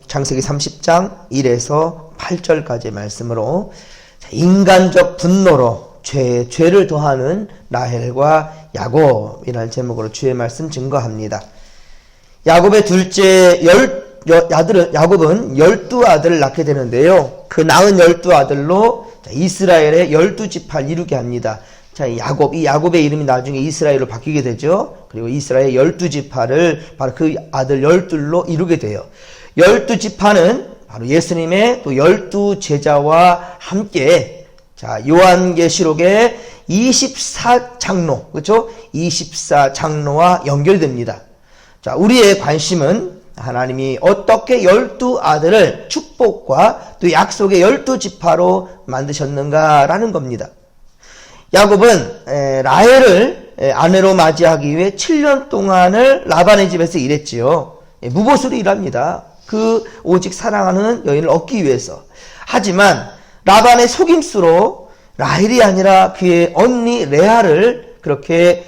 창세기 30장 1에서 8절까지의 말씀으로 인간적 분노로 죄를 더하는 라헬과 야곱이라는 제목으로 주의 말씀 증거합니다. 야곱의 둘째 야곱은 12아들을 낳게 되는데요. 그 낳은 12아들로 이스라엘의 12지파를 이루게 합니다. 자, 이 야곱의 이름이 나중에 이스라엘로 바뀌게 되죠. 그리고 이스라엘 12지파를 바로 그 아들 12로 이루게 돼요. 12지파는 바로 예수님의 또 12제자와 함께, 자, 요한계시록의 24장로, 그렇죠? 24장로와 연결됩니다. 자, 우리의 관심은 하나님이 어떻게 12아들을 축복과 또 약속의 12지파로 만드셨는가라는 겁니다. 야곱은 라헬을 아내로 맞이하기 위해 7년 동안을 라반의 집에서 일했지요. 무보수로 일합니다. 오직 사랑하는 여인을 얻기 위해서. 하지만 라반의 속임수로 라헬이 아니라 그의 언니 레아를 그렇게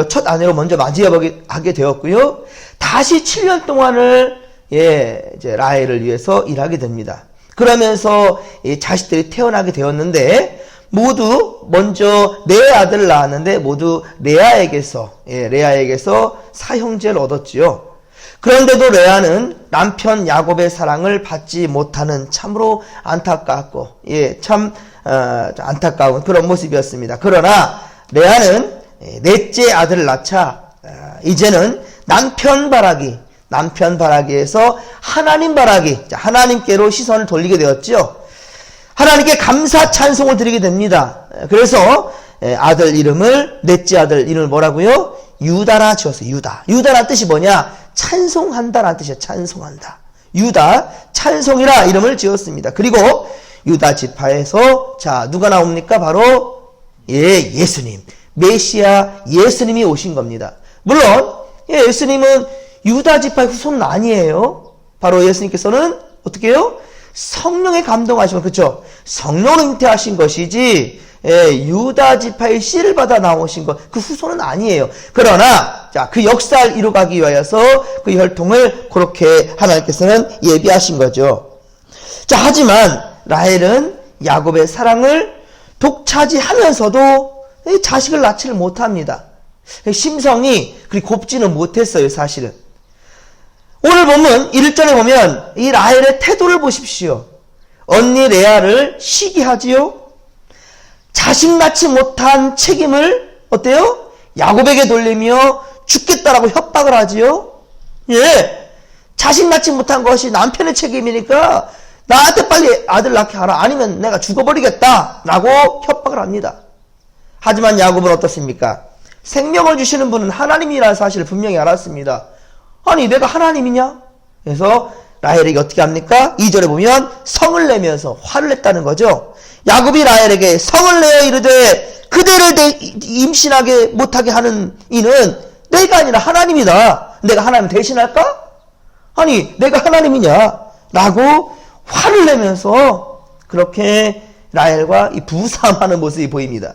첫 아내로 먼저 맞이하게 되었고요. 다시 7년 동안을 이제 라헬을 위해서 일하게 됩니다. 그러면서 자식들이 태어나게 되었는데, 모두 먼저 네 아들을 낳았는데 모두 레아에게서 사형제를 얻었지요. 그런데도 레아는 남편 야곱의 사랑을 받지 못하는 참으로 안타깝고 참 안타까운 그런 모습이었습니다. 그러나 레아는 넷째 아들을 낳자 이제는 남편 바라기에서 하나님 바라기, 하나님께로 시선을 돌리게 되었죠. 하나님께 감사 찬송을 드리게 됩니다. 그래서 넷째 아들 이름을 뭐라고요? 유다라 지었어요. 유다라는 뜻이 뭐냐? 찬송한다라는 뜻이에요. 찬송한다. 유다, 찬송이라 이름을 지었습니다. 그리고 유다 지파에서 자, 누가 나옵니까? 바로 예수님, 메시아 예수님이 오신 겁니다. 물론 예수님은 유다 지파의 후손은 아니에요. 바로 예수님께서는 어떻게 해요? 성령에 감동하시면, 그렇죠? 성령으로 잉태하신 것이지 유다 지파의 씨를 받아 나오신 것, 그 후손은 아니에요. 그러나 자, 그 역사를 이루가기 위하여서 그 혈통을 그렇게 하나님께서는 예비하신 거죠. 자, 하지만 라헬은 야곱의 사랑을 독차지하면서도 자식을 낳지를 못합니다. 심성이 그리 곱지는 못했어요, 사실은. 오늘 보면 1절에 보면 이 라헬의 태도를 보십시오. 언니 레아를 시기하지요. 자식 낳지 못한 책임을 어때요? 야곱에게 돌리며 죽겠다라고 협박을 하지요. 자식 낳지 못한 것이 남편의 책임이니까 나한테 빨리 아들 낳게 하라, 아니면 내가 죽어버리겠다라고 협박을 합니다. 하지만 야곱은 어떻습니까? 생명을 주시는 분은 하나님이라는 사실을 분명히 알았습니다. 아니, 내가 하나님이냐? 그래서 라헬에게 어떻게 합니까? 2절에 보면 성을 내면서 화를 냈다는 거죠. 야곱이 라헬에게 성을 내어 이르되 그대를 임신하게 못하게 하는 이는 내가 아니라 하나님이다. 내가 하나님 대신할까? 아니, 내가 하나님이냐? 라고 화를 내면서 그렇게 라헬과 이 부상하는 모습이 보입니다.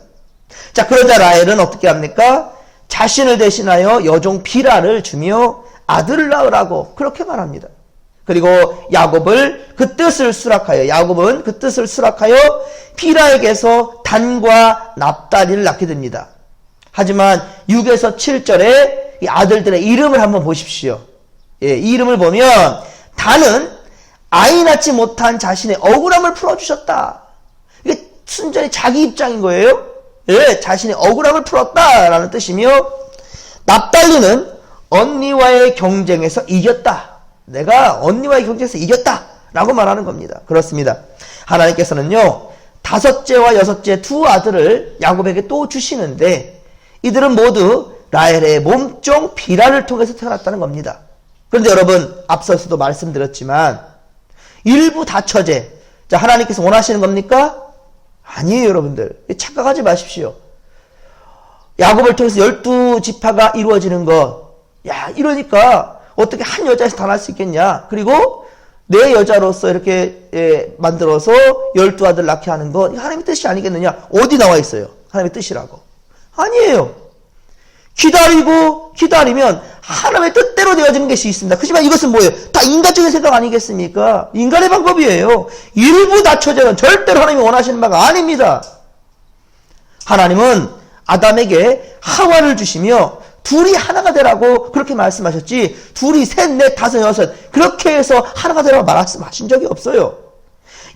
자, 그러자 라헬은 어떻게 합니까? 자신을 대신하여 여종 비라를 주며 아들을 낳으라고 그렇게 말합니다. 그리고 야곱은 그 뜻을 수락하여 비라에게서 단과 납달리를 낳게 됩니다. 하지만 6에서 7절에 이 아들들의 이름을 한번 보십시오. 이 이름을 보면 단은 아이 낳지 못한 자신의 억울함을 풀어주셨다. 이게 순전히 자기 입장인 거예요. 자신의 억울함을 풀었다라는 뜻이며, 납달리는 언니와의 경쟁에서 이겼다. 내가 언니와의 경쟁에서 이겼다 라고 말하는 겁니다. 그렇습니다. 하나님께서는요, 5째와 6째 두 아들을 야곱에게 또 주시는데, 이들은 모두 라헬의 몸종 비라를 통해서 태어났다는 겁니다. 그런데 여러분, 앞서서도 말씀드렸지만 일부 다처제, 자, 하나님께서 원하시는 겁니까? 아니에요, 여러분들. 착각하지 마십시오. 야곱을 통해서 12지파가 이루어지는 것, 야, 이러니까 어떻게 한 여자에서 다 날 수 있겠냐? 그리고 내 여자로서 이렇게 만들어서 12아들 낳게 하는 것, 하나님의 뜻이 아니겠느냐? 어디 나와 있어요? 하나님의 뜻이라고. 아니에요. 기다리고 기다리면 하나님의 뜻대로 되어지는 것이 있습니다. 그렇지만 이것은 뭐예요? 다 인간적인 생각 아니겠습니까? 인간의 방법이에요. 일부 낮춰져는 절대로 하나님이 원하시는 바가 아닙니다. 하나님은 아담에게 하와를 주시며 둘이 하나가 되라고 그렇게 말씀하셨지, 둘이 셋, 넷, 다섯, 여섯 그렇게 해서 하나가 되라고 말씀하신 적이 없어요.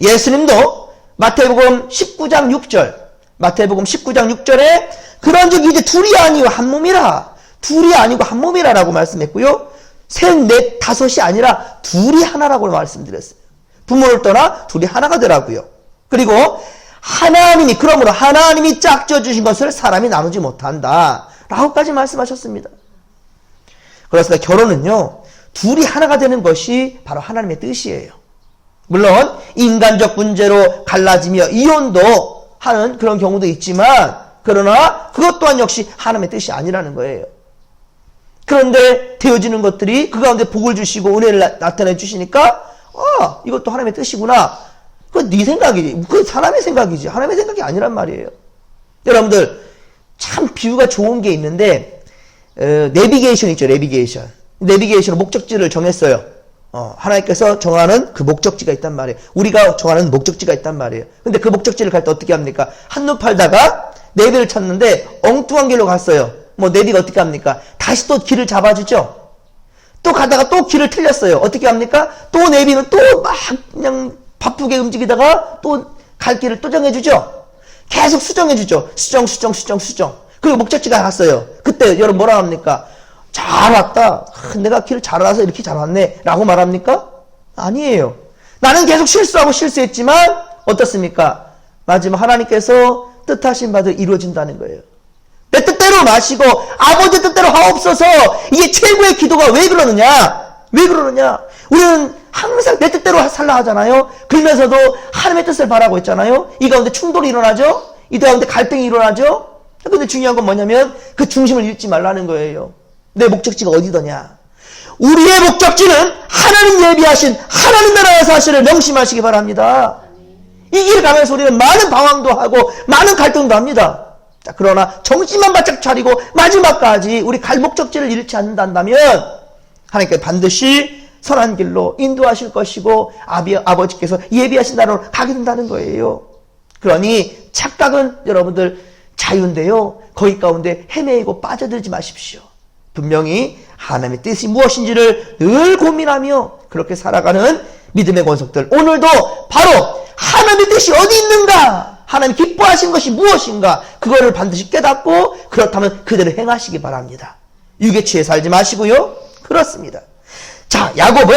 예수님도 마태복음 19장 6절에 그런즉 이제 둘이 아니고 한 몸이라, 둘이 아니고 한 몸이라라고 말씀했고요. 셋, 넷, 다섯이 아니라 둘이 하나라고 말씀드렸어요. 부모를 떠나 둘이 하나가 되라고요. 그리고 그러므로 하나님이 짝져 주신 것을 사람이 나누지 못한다 라고까지 말씀하셨습니다. 그렇습니다. 결혼은요, 둘이 하나가 되는 것이 바로 하나님의 뜻이에요. 물론 인간적 문제로 갈라지며 이혼도 하는 그런 경우도 있지만, 그러나 그것 또한 역시 하나님의 뜻이 아니라는 거예요. 그런데 되어지는 것들이 그 가운데 복을 주시고 은혜를 나타내 주시니까 이것도 하나님의 뜻이구나. 그건 네 생각이지. 그건 사람의 생각이지. 하나님의 생각이 아니란 말이에요. 여러분들 참 비유가 좋은 게 있는데, 내비게이션 있죠. 내비게이션으로 목적지를 정했어요. 하나님께서 정하는 그 목적지가 있단 말이에요. 우리가 정하는 목적지가 있단 말이에요. 근데 그 목적지를 갈 때 어떻게 합니까? 한눈 팔다가 내비를 찾는데 엉뚱한 길로 갔어요. 내비가 어떻게 합니까? 다시 또 길을 잡아주죠. 또 가다가 또 길을 틀렸어요. 어떻게 합니까? 또 내비는 또 막 그냥 바쁘게 움직이다가 또 갈 길을 또 정해주죠. 계속 수정해주죠. 수정. 그리고 목적지가 갔어요. 그때 여러분 뭐라 합니까? 잘 왔다. 내가 길을 잘 알아서 이렇게 잘 왔네 라고 말합니까? 아니에요. 나는 계속 실수했지만 어떻습니까? 마지막 하나님께서 뜻하신 바들 이루어진다는 거예요. 내 뜻대로 마시고 아버지 뜻대로 하옵소서. 이게 최고의 기도가 왜 그러느냐? 우리는 항상 내 뜻대로 살라 하잖아요. 그러면서도 하나님의 뜻을 바라고 있잖아요. 이 가운데 충돌이 일어나죠. 이 가운데 갈등이 일어나죠. 근데 중요한 건 뭐냐면 그 중심을 잃지 말라는 거예요. 내 목적지가 어디더냐? 우리의 목적지는 하나님 예비하신 하나님 나라의 사실을 명심하시기 바랍니다. 이 길 가면서 우리는 많은 방황도 하고 많은 갈등도 합니다. 자, 그러나 정신만 바짝 차리고 마지막까지 우리 갈 목적지를 잃지 않는다면 하나님께 반드시 선한 길로 인도하실 것이고 아버지께서 예비하신 나라로 가게 된다는 거예요. 그러니 착각은 여러분들 자유인데요, 거기 가운데 헤매이고 빠져들지 마십시오. 분명히 하나님의 뜻이 무엇인지를 늘 고민하며 그렇게 살아가는 믿음의 권속들, 오늘도 바로 하나님의 뜻이 어디 있는가, 하나님 기뻐하신 것이 무엇인가, 그거를 반드시 깨닫고 그렇다면 그대로 행하시기 바랍니다. 육에 취해 살지 마시고요. 그렇습니다. 자, 야곱은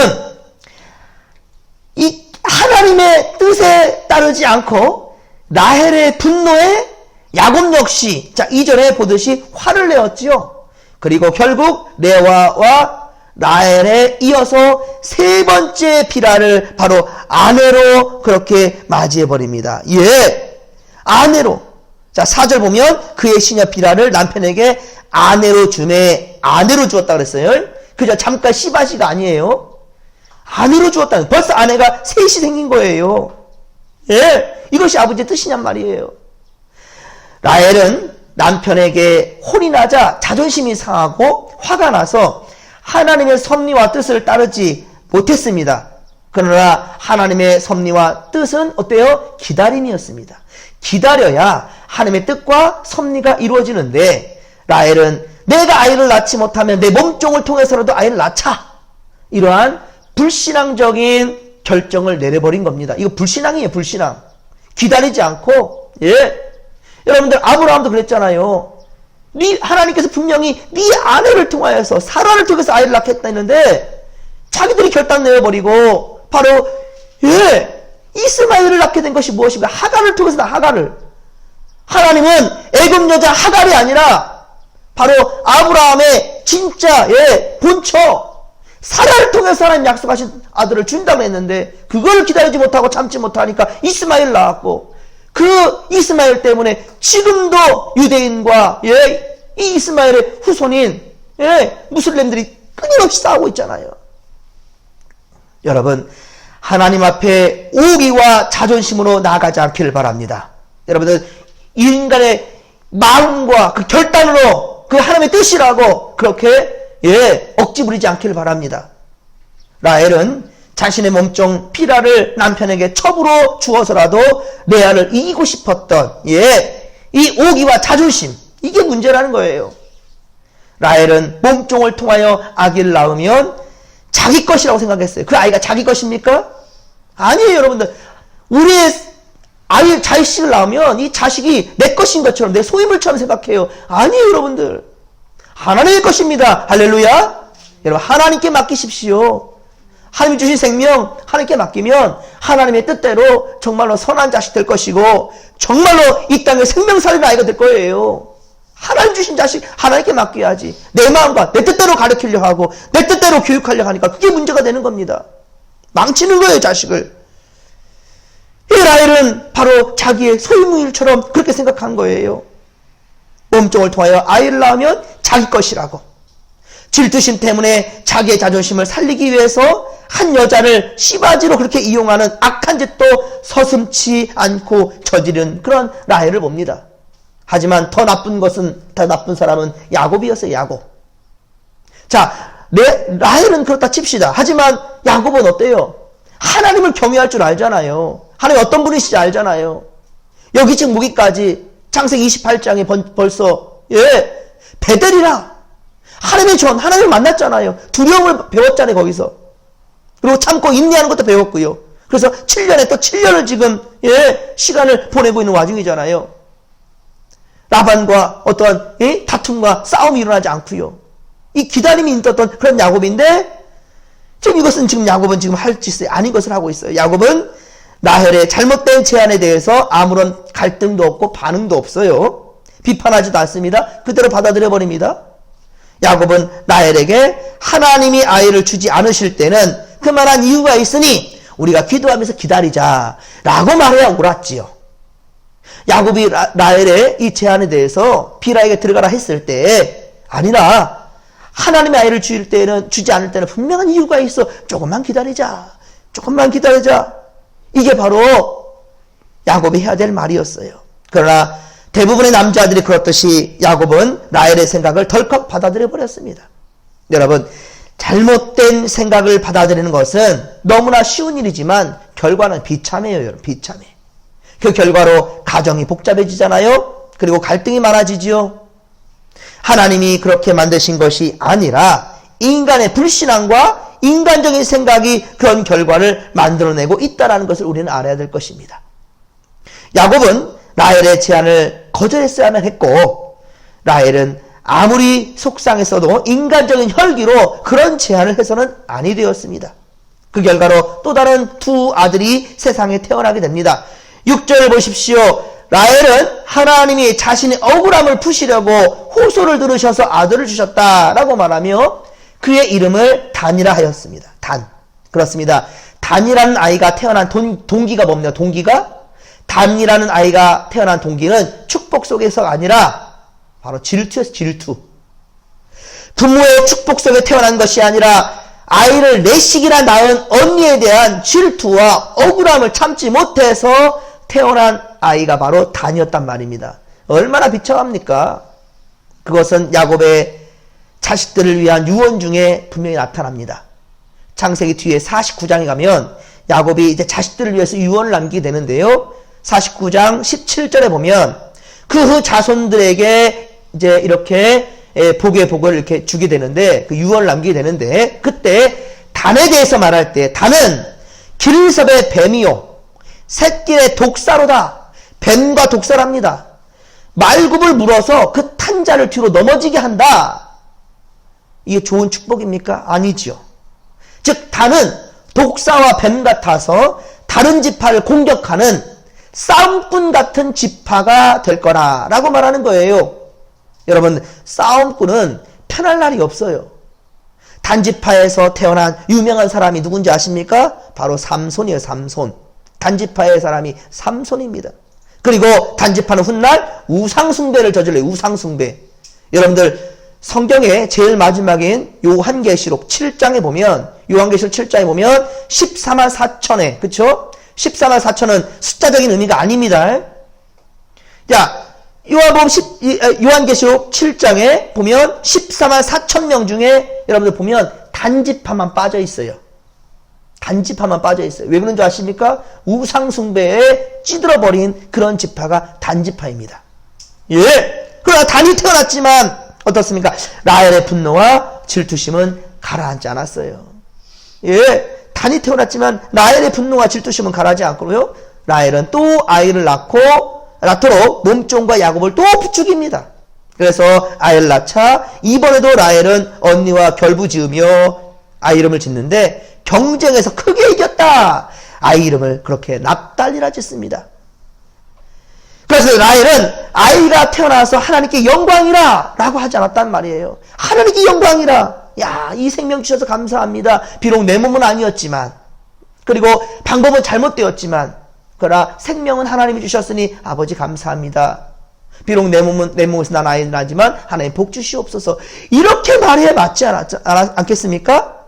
이 하나님의 뜻에 따르지 않고 라헬의 분노에 야곱 역시, 자, 이전에 보듯이 화를 내었지요. 그리고 결국 레아와 라헬에 이어서 세 번째 비라를 바로 아내로 그렇게 맞이해버립니다. 예, 아내로. 자, 4절 보면 그의 시녀 비라를 남편에게 아내로 주었다 그랬어요. 그저 잠깐 씨바시가 아니에요. 아내로 주었다는, 벌써 아내가 셋이 생긴 거예요. 예, 이것이 아버지의 뜻이냔 말이에요. 라헬은 남편에게 혼이 나자 자존심이 상하고 화가 나서 하나님의 섭리와 뜻을 따르지 못했습니다. 그러나 하나님의 섭리와 뜻은 어때요? 기다림이었습니다. 기다려야 하나님의 뜻과 섭리가 이루어지는데, 라헬은 내가 아이를 낳지 못하면 내 몸종을 통해서라도 아이를 낳자, 이러한 불신앙적인 결정을 내려버린 겁니다. 이거 불신앙이에요. 불신앙. 기다리지 않고. 예, 여러분들 아브라함도 그랬잖아요. 하나님께서 분명히 네 아내를 통하여서 사라를 통해서 아이를 낳겠다 했는데 자기들이 결단 내어버리고 바로 이스마엘을 낳게 된 것이 무엇인가? 하갈을 통해서 하갈을. 하나님은 애굽 여자 하갈이 아니라 바로 아브라함의 진짜 본처 사라를 통해서 하나님 약속하신 아들을 준다고 했는데 그걸 기다리지 못하고 참지 못하니까 이스마엘 낳았고, 그 이스마엘 때문에 지금도 유대인과 이 이스마엘의 후손인 무슬림들이 끊임없이 싸우고 있잖아요. 여러분, 하나님 앞에 오기와 자존심으로 나아가지 않기를 바랍니다. 여러분들 인간의 마음과 그 결단으로 그 하나님의 뜻이라고 그렇게 억지 부리지 않기를 바랍니다. 라헬은 자신의 몸종 비라를 남편에게 첩으로 주어서라도 레아를 이기고 싶었던 이 오기와 자존심, 이게 문제라는 거예요. 라헬은 몸종을 통하여 아기를 낳으면 자기 것이라고 생각했어요. 그 아이가 자기 것입니까? 아니에요, 여러분들. 우리의 아이, 자식을 낳으면 이 자식이 내 것인 것처럼, 내 소유물처럼 생각해요. 아니에요, 여러분들. 하나님의 것입니다. 할렐루야. 여러분, 하나님께 맡기십시오. 하나님이 주신 생명 하나님께 맡기면 하나님의 뜻대로 정말로 선한 자식 될 것이고 정말로 이 땅에 생명 살리는 아이가 될 거예요. 하나님 주신 자식 하나님께 맡겨야지. 내 마음과 내 뜻대로 가르치려고 하고 내 뜻대로 교육하려고 하니까 그게 문제가 되는 겁니다. 망치는 거예요, 자식을. 이 라헬은 바로 자기의 소유물처럼 그렇게 생각한 거예요. 몸종을 통하여 아이를 낳으면 자기 것이라고. 질투심 때문에 자기의 자존심을 살리기 위해서 한 여자를 씨바지로 그렇게 이용하는 악한 짓도 서슴지 않고 저지른 그런 라헬을 봅니다. 하지만 더 나쁜 사람은 야곱이었어요, 야곱. 자, 라헬은 그렇다 칩시다. 하지만 야곱은 어때요? 하나님을 경외할 줄 알잖아요. 하나님 어떤 분이신지 알잖아요. 여기 지금 무기까지 창세기 28장에 벌써 베델이라 하나님의 전, 하나님을 만났잖아요. 두려움을 배웠잖아요, 거기서. 그리고 참고 인내하는 것도 배웠고요. 그래서 7년에 또 7년을 지금 시간을 보내고 있는 와중이잖아요. 라반과 어떠한 다툼과 싸움이 일어나지 않고요. 이 기다림이 있었던 그런 야곱인데 지금 이것은 지금 야곱은 지금 할 짓이 아닌 것을 하고 있어요. 야곱은 라헬의 잘못된 제안에 대해서 아무런 갈등도 없고 반응도 없어요. 비판하지도 않습니다. 그대로 받아들여 버립니다. 야곱은 라헬에게 하나님이 아이를 주지 않으실 때는 그만한 이유가 있으니 우리가 기도하면서 기다리자 라고 말해야 옳았지요. 야곱이 라헬의 이 제안에 대해서 비라에게 들어가라 했을 때 아니라 하나님의 아이를 주지 않을 때는 분명한 이유가 있어. 조금만 기다리자. 이게 바로 야곱이 해야 될 말이었어요. 그러나 대부분의 남자들이 그렇듯이 야곱은 라헬의 생각을 덜컥 받아들여 버렸습니다. 여러분, 잘못된 생각을 받아들이는 것은 너무나 쉬운 일이지만 결과는 비참해요, 여러분. 비참해. 그 결과로 가정이 복잡해지잖아요. 그리고 갈등이 많아지지요. 하나님이 그렇게 만드신 것이 아니라 인간의 불신앙과 인간적인 생각이 그런 결과를 만들어내고 있다는 것을 우리는 알아야 될 것입니다. 야곱은 라헬의 제안을 거절했어야만 했고 라헬은 아무리 속상했어도 인간적인 혈기로 그런 제안을 해서는 아니 되었습니다. 그 결과로 또 다른 두 아들이 세상에 태어나게 됩니다. 6절 보십시오. 라헬은 하나님이 자신의 억울함을 푸시려고 호소를 들으셔서 아들을 주셨다라고 말하며 그의 이름을 단이라 하였습니다. 단. 그렇습니다. 단이라는 아이가 태어난 동기가 뭡니까? 동기가? 단이라는 아이가 태어난 동기는 축복 속에서가 아니라 바로 질투였어요. 질투. 부모의 축복 속에 태어난 것이 아니라 아이를 내식이나 낳은 언니에 대한 질투와 억울함을 참지 못해서 태어난 아이가 바로 단이었단 말입니다. 얼마나 비참합니까? 그것은 야곱의 자식들을 위한 유언 중에 분명히 나타납니다. 창세기 뒤에 49장에 가면 야곱이 이제 자식들을 위해서 유언을 남기게 되는데요. 49장 17절에 보면 그 후 자손들에게 이제 이렇게 복의 복을 이렇게 주게 되는데 그 유언을 남기게 되는데 그때 단에 대해서 말할 때 단은 길섭의 뱀이요 새끼의 독사로다. 뱀과 독사랍니다. 말굽을 물어서 그 탄자를 뒤로 넘어지게 한다. 이게 좋은 축복입니까? 아니지요. 즉 단은 독사와 뱀 같아서 다른 지파를 공격하는 싸움꾼 같은 지파가 될 거라라고 말하는 거예요. 여러분, 싸움꾼은 편할 날이 없어요. 단지파에서 태어난 유명한 사람이 누군지 아십니까? 바로 삼손이에요. 삼손. 단지파의 사람이 삼손입니다. 그리고 단지파는 훗날 우상숭배를 저질러요. 우상숭배. 여러분들 성경의 제일 마지막인 요한계시록 7장에 보면 요한계시록 7장에 보면 14만 4천에 그쵸? 14만 4천은 숫자적인 의미가 아닙니다. 자, 요한계시록 7장에 보면 14만 4천 명 중에 여러분들 보면 단지파만 빠져 있어요. 단지파만 빠져 있어요. 왜 그런 줄 아십니까? 우상숭배에 찌들어버린 그런 지파가 단지파입니다. 예. 그러나 단이 태어났지만 어떻습니까? 라헬의 분노와 질투심은 가라앉지 않았어요. 예. 단이 태어났지만 라헬의 분노와 질투심은 가라앉지 않고요. 라헬은 또 아이를 낳도록 몸종과 야곱을 또 부추깁니다. 그래서 아이를 낳자 이번에도 라헬은 언니와 결부지으며 아이 이름을 짓는데 경쟁에서 크게 이겼다. 아이 이름을 그렇게 납달리라 짓습니다. 그래서 라헬은 아이가 태어나서 하나님께 영광이라 라고 하지 않았단 말이에요. 하나님께 영광이라. 야, 이 생명 주셔서 감사합니다. 비록 내 몸은 아니었지만, 그리고 방법은 잘못되었지만, 그러나 생명은 하나님이 주셨으니 아버지 감사합니다. 비록 내 몸에서 난 아이는 나지만 하나님 복 주시옵소서. 이렇게 말해야 맞지 않겠습니까?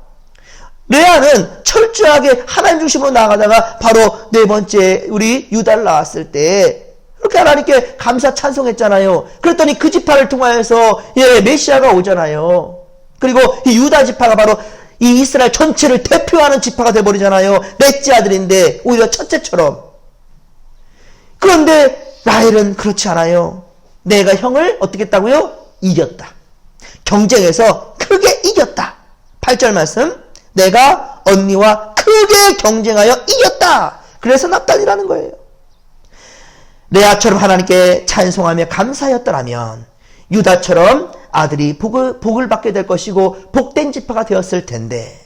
레아는 철저하게 하나님 중심으로 나아가다가 바로 네 번째 우리 유다를 낳았을 때 그렇게 하나님께 감사 찬송했잖아요. 그랬더니 그 지파를 통하여서 메시아가 오잖아요. 그리고 이 유다 지파가 바로 이 이스라엘 전체를 대표하는 지파가 돼버리잖아요. 넷째 아들인데 오히려 첫째처럼. 그런데 라헬은 그렇지 않아요. 내가 형을 어떻게 했다고요? 이겼다. 경쟁에서 크게 이겼다. 8절 말씀. 내가 언니와 크게 경쟁하여 이겼다. 그래서 납달리라는 거예요. 레아처럼 하나님께 찬송하며 감사하였더라면 유다처럼 아들이 복을 받게 될 것이고 복된 지파가 되었을 텐데,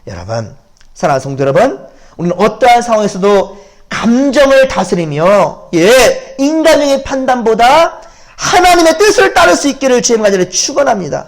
여러분, 사랑하는 성도 여러분, 우리는 어떠한 상황에서도 감정을 다스리며 인간적인 판단보다 하나님의 뜻을 따를 수 있기를 주의 가지를 축원합니다.